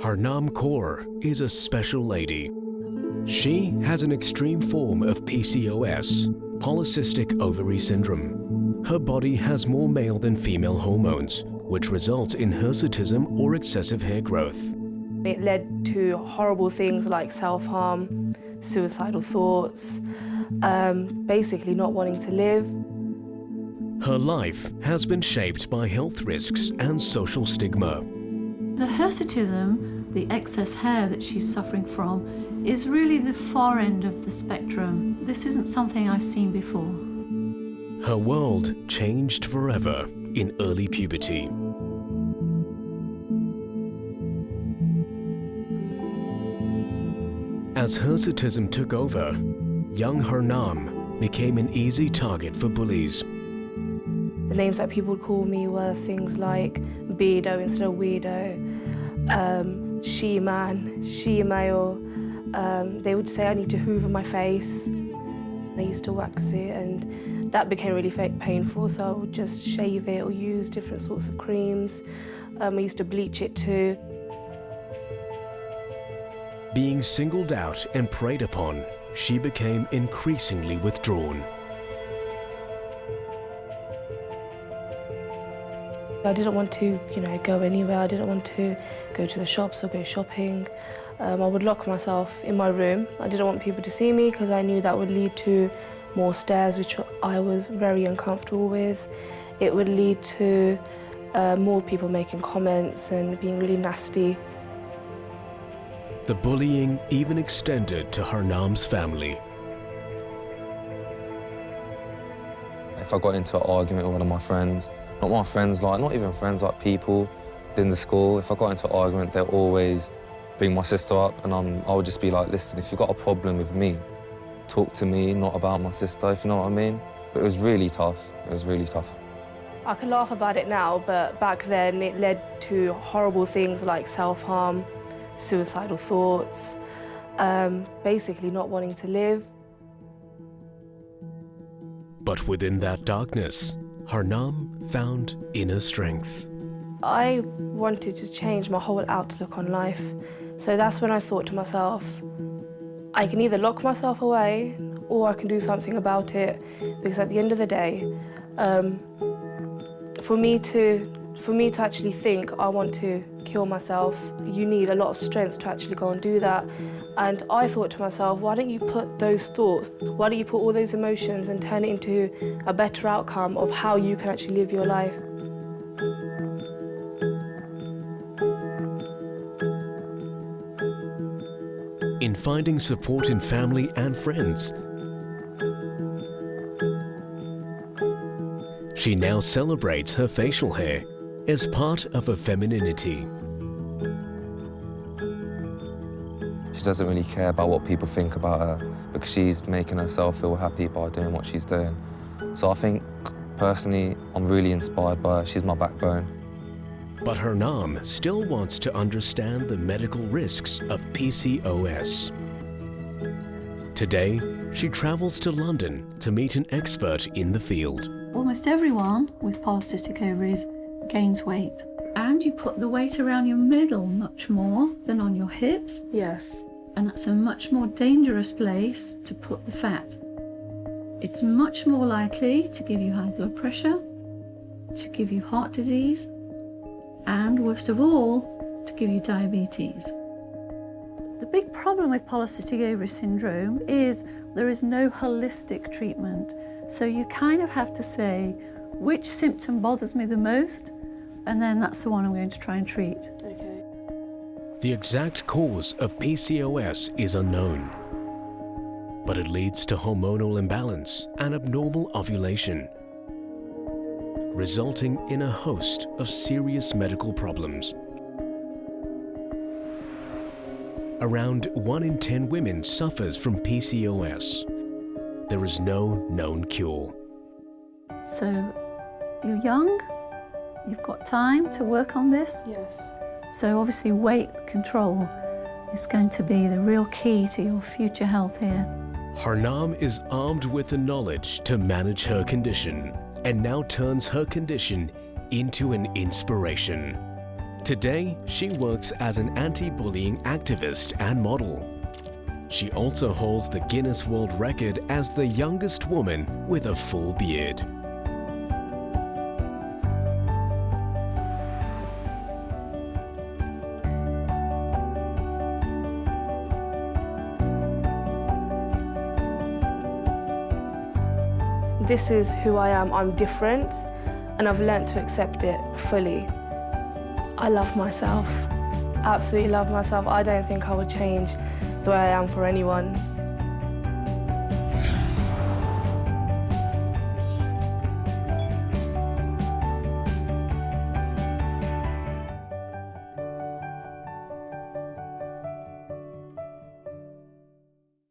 Harnaam Kaur is a special lady. She has an extreme form of PCOS, polycystic ovary syndrome. Her body has more male than female hormones, which results in hirsutism or excessive hair growth. It led to horrible things like self-harm, suicidal thoughts, basically not wanting to live. Her life has been shaped by health risks and social stigma. The hirsutism, the excess hair that she's suffering from, is really the far end of the spectrum. This isn't something I've seen before. Her world changed forever in early puberty. As hirsutism took over, young Harnaam became an easy target for bullies. The names that people would call me were things like Beardo instead of Weirdo, She-Man, She-Male. They would say I need to hoover my face. I used to wax it, and that became really painful, so I would just shave it or use different sorts of creams. I used to bleach it too. Being singled out and preyed upon, she became increasingly withdrawn. I didn't want to, go anywhere. I didn't want to go to the shops or go shopping. I would lock myself in my room. I didn't want people to see me because I knew that would lead to more stares, which I was very uncomfortable with. It would lead to more people making comments and being really nasty. The bullying even extended to Harnaam's family. If I got into an argument with one of my friends, not even friends, like people within the school, if I got into an argument, they'll always bring my sister up, and I would just be like, listen, if you've got a problem with me, talk to me, not about my sister, if you know what I mean. But it was really tough. It was really tough. I can laugh about it now, but back then it led to horrible things like self-harm, suicidal thoughts, basically not wanting to live. But within that darkness, Harnaam found inner strength. I wanted to change my whole outlook on life. So that's when I thought to myself, I can either lock myself away or I can do something about it. Because at the end of the day, for me to actually think I want to kill myself, you need a lot of strength to actually go and do that. And I thought to myself, why don't you put those thoughts, why don't you put all those emotions and turn it into a better outcome of how you can actually live your life? In finding support in family and friends, she now celebrates her facial hair as part of her femininity. She doesn't really care about what people think about her because she's making herself feel happy by doing what she's doing. So I think, personally, I'm really inspired by her. She's my backbone. But Harnaam still wants to understand the medical risks of PCOS. Today, she travels to London to meet an expert in the field. Almost everyone with polycystic ovaries gains weight. And you put the weight around your middle much more than on your hips. Yes. And that's a much more dangerous place to put the fat. It's much more likely to give you high blood pressure, to give you heart disease, and worst of all, to give you diabetes. The big problem with polycystic ovary syndrome is there is no holistic treatment. So you kind of have to say, which symptom bothers me the most, and then that's the one I'm going to try and treat. Okay. The exact cause of PCOS is unknown, but it leads to hormonal imbalance and abnormal ovulation, resulting in a host of serious medical problems. Around 1 in 10 women suffers from PCOS. There is no known cure. So you're young, you've got time to work on this. Yes. So obviously weight control is going to be the real key to your future health here. Harnaam is armed with the knowledge to manage her condition and now turns her condition into an inspiration. Today, she works as an anti-bullying activist and model. She also holds the Guinness World Record as the youngest woman with a full beard. This is who I am. I'm different, and I've learnt to accept it fully. I love myself, absolutely love myself. I don't think I would change the way I am for anyone.